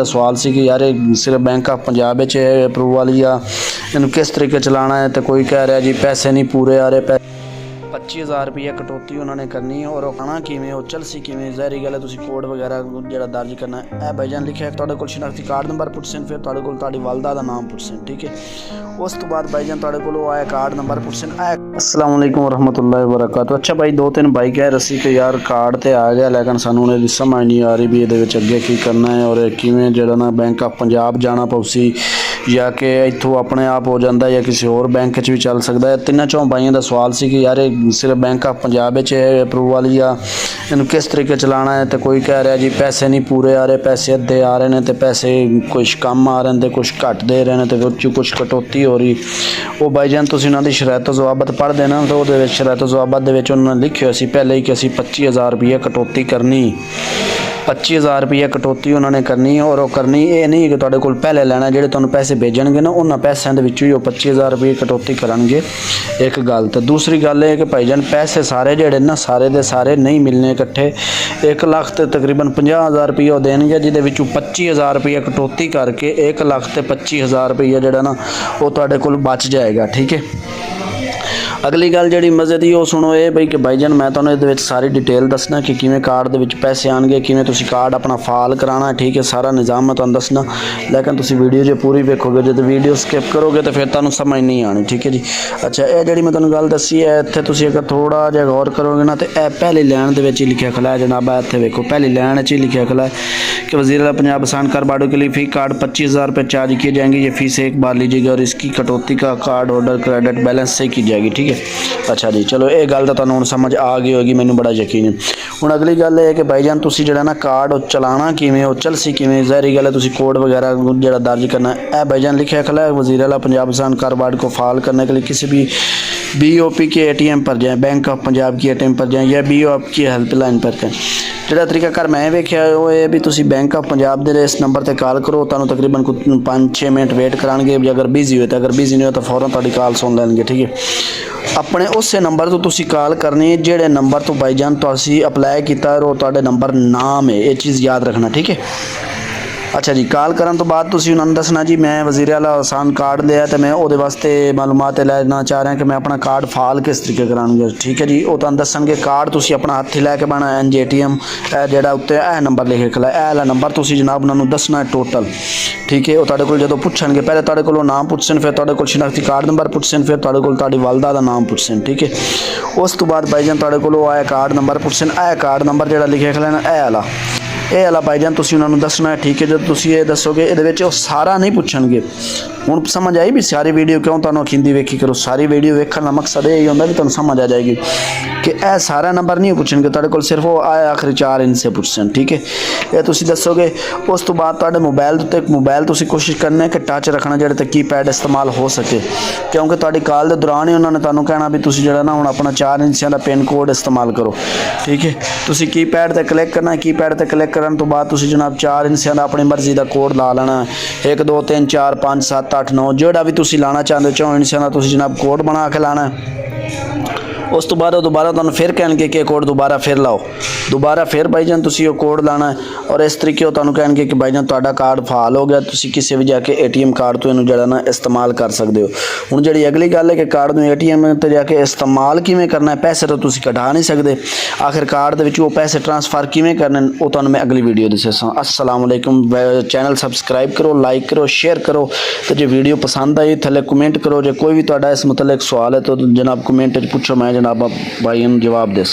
सवाल सी कि यार सिर्फ बैंक ऑफ पंजाब अप्रूवल या इन किस तरीके चलाना है। तो कोई कह रहा जी पैसे नहीं पूरे आ रहे, 25,000 रुपये कटौती उन्होंने करनी है और आना किमें और चलसी किमें जहरी गल है। कोड वगैरह जो दर्ज करना है भाईजान लिखा है तुहाडे कोल शनाख्ती कार्ड नंबर पुछसन, फिर तुहाडे कोल तुहाडी वालदा दा नाम पुछसन, ठीक है। उस तो बाद भाईजान तुहाडे कोल आया कार्ड नंबर पुछसन। अस्सलाम वालेकुम वरहमतुल्लाहि वबरकातुहू। अच्छा भाई 2-3 भाई कह रसी कि यार कार्ड तो आ गया लेकिन सानू उन्हें समझ नहीं आ रही भी ये अगे की करना है और किमें जो ना बैंक ऑफ पंजाब जाना पौसी या कि इत्थों अपने आप हो जाता या किसी होर बैंक भी चल सकता है। 3-4 भाइयों का सवाल सी कि यार सिर्फ बैंक ऑफ पंजाब अप्रूवल या इन किस तरीके चलाना है। तो कोई कह रहा जी पैसे नहीं पूरे आ रहे, पैसे अद्धे आ रहे हैं, तो पैसे कुछ कम आ रहे हैं, तो कुछ घट दे रहे हैं, तो कुछ कटौती हो रही। वो भाईजान तुसीं उन्हां दी शरायत ज़वाबत पढ़ देना तो वो शरायत ज़वाबत उन्होंने लिखिया सी पहले ही कि असीं 25,000 रुपये कटौती करनी, 25,000 रुपये कटौती उन्होंने करनी और करनी ये नहीं कि तुहाडे कोल पहले लेना, जो तुहानूं पैसे भेजणगे ना उन्होंने पैसों के विचों ही 25,000 रुपये कटौती करनगे। एक गल तो दूसरी गल है कि भाईजान पैसे सारे जोड़े ना सारे दे सारे नहीं मिलने इकट्ठे। 1 लाख तो तकरीबन 50,000 रुपये देंगे जिहदे विचों 25,000 रुपये कटौती करके 1 लाख तो 25,000 रुपये जोड़ा ना वो तुहाडे कोल बच जाएगा, ठीक है। अगली गल जी मजे की वो सुनो ये बई कि भाईजान मैं तुहानूं ये सारी डिटेल दसना कि किवें कार्ड दे विच पैसे आएंगे, किवें तुसीं कार्ड अपना फाल कराना, ठीक है। सारा निज़ाम मैं तुहानूं दसना लेकिन तुसीं वीडियो जो पूरी वेखोगे जो वीडियो स्किप करोगे तो फिर तुहानूं समझ नहीं आनी, ठीक है जी। अच्छा ये जी मैं तुहानूं गल दसी है इत्थे तुसीं अगर थोड़ा जिहा गौर करोगे ना तो यह पहली लाइन दे विच ही लिखिया खला है जनाब। इत्थे वेखो पहली लाइन ही लिखिया खला है कि वज़ीर आला पंजाब आसान कारोबारों के लिए फ़ी कार्ड 25,000 रुपये चार्ज किए जाएंगे, ये फ़ीस एक बार लीजिएगा और इसकी कटौती का कार्ड होल्डर क्रेडिट बैलेंस से की जाएगी, ठीक है। अच्छा जी चलो ये गल तो तुहानूं हुण समझ आ गई होगी, मैनूं बड़ा यकीन है। हुण अगली गल है कि भाईजान तुसीं जिहड़ा ना कार्ड चलाना किवें और चलसी किवें जहरी गल है। तुसीं कोड वगैरह जिहड़ा दर्ज करना है भाईजान लिखा खला है वज़ीर आला पंजाब आसान कारोबार को फाल करने के लिए किसी भी BOP के ATM पर जाएँ, बैंक ऑफ पंजाब की ATM पर जाएँ या BOP की हेल्पलाइन पर जाएँ। जिहड़ा तरीकाकार मैं वेखिया वो है भी तुसीं बैंक ऑफ पंजाब दे इस नंबर पर कॉल करो, तुहानूं तकरीबन 5-6 मिनट वेट करांगे। अगर बिजी हो तो अगर बिजी नहीं हो तो फौरन तुहाडी कॉल सुन लैणगे, ठीक है। अपने उस नंबर तो तुसीं कॉल करनी जिहड़े नंबर तो भाईजान तुसीं अप्लाई कीता और तुहाडे नंबर नाम है, ये चीज़ याद रखना, ठीक है। अच्छा जी कॉल करन तो बाद तुसीं उन्हां नूं दसना जी मैं वज़ीर आला आसान कार्ड लिया तो मैं उहदे वास्ते मालूमात लैना चाह रहा कि मैं अपना कार्ड फाल किस तरीके करांगा, ठीक है जी। वो तुहानूं दसणगे कार्ड तुसीं अपना हत्थ लैके बना NJTM जिहड़ा उत्ते यह नंबर लिखे खला है वाला नंबर तुसीं जनाब उन्हां नूं दसना है टोटल, ठीक है। वो तुहाडे कोल जदों पुछणगे पहले तुहाडे कोलों नाम पुछसन, फिर तुहाडे कोल शनाख्ती कार्ड नंबर पुछसन, फिर तुहाडे कोल तुहाडी वालदा दा नाम पुछसन, ठीक है। उस तो बाद भाईजान तुहाडे कोलों आया कार्ड नंबर पुछसन, कार्ड नंबर जिहड़ा लिखे खला ना ये वाला भाईजान तुसीं उन्हां नूं दसना है, ठीक है। जो तुसीं ये दसोगे ये विच सारा नहीं पुछणगे। हुण समझ आई भी सारी वीडियो क्यों तुहानूं खिंदी वेखी करो, सारी वीडियो वेखण दा मकसद यही होंदा भी तुहानूं समझ आ जाएगी कि यह सारा नंबर नहीं पुछणगे तुहाडे कोल, सिर्फ वो आखिरी 4 इंच से पुछसन, ठीक है। ये तुसीं दसोगे। उस तो बाद तुहाडे मोबाइल उत्ते मोबाइल तुसीं कोशिश करना है कि टच रखना जिहड़े ते कीपैड इस्तेमाल हो सके, क्योंकि तुहाडी कॉल दे दौरान ही उन्होंने तुहानूं कहना भी तुसीं जिहड़ा ना हुण अपना 4 इंचियां दा पिन कोड इस्तेमाल करो, ठीक है। तुसीं कीपैड ते क्लिक करना, कीपैड ते क्लिक करन तो बाद तुसीं जनाब 4 इंचियां दा अपनी मर्जी का कोड ला लेना, 1 2 3 4 5 7 8 9 जोड़ा भी तुसीं लाना चाहते हो 4 इंचियां दा तुसीं जनाब कोड बना के लाना है। उस तो बाद दोबारा तुहानूं फिर कहणगे कि कोड दोबारा फिर लाओ, दोबारा फिर भाईजान तुसीं वो कोड लाना है और इस तरीके वो तुहानूं कहणगे कि भाईजान तुहाडा कार्ड फाल हो गया, तुसीं किसी भी जाके ATM कार्ड तो इहनूं जिहड़ा ना इस्तेमाल कर सकते हो। हुण जिहड़ी अगली गल है कि कार्ड नूं ATM ते जाके इस्तेमाल किवें करना है, पैसे तो तुसीं कढा नहीं सकते, आखिर कार्ड दे विच वो पैसे ट्रांसफर किवें करने वो तुहानूं मैं अगली वीडियो दस्सां। अस्सलाम वालेकुम। चैनल सबसक्राइब करो, लाइक करो, शेयर करो, तो जो वीडियो पसंद आई थले कमेंट करो। जो कोई भी तुहाडा इस मुतल्लिक सवाल है तो जनाब कमेंट पूछो, मैं जनाब भाई जवाब दे।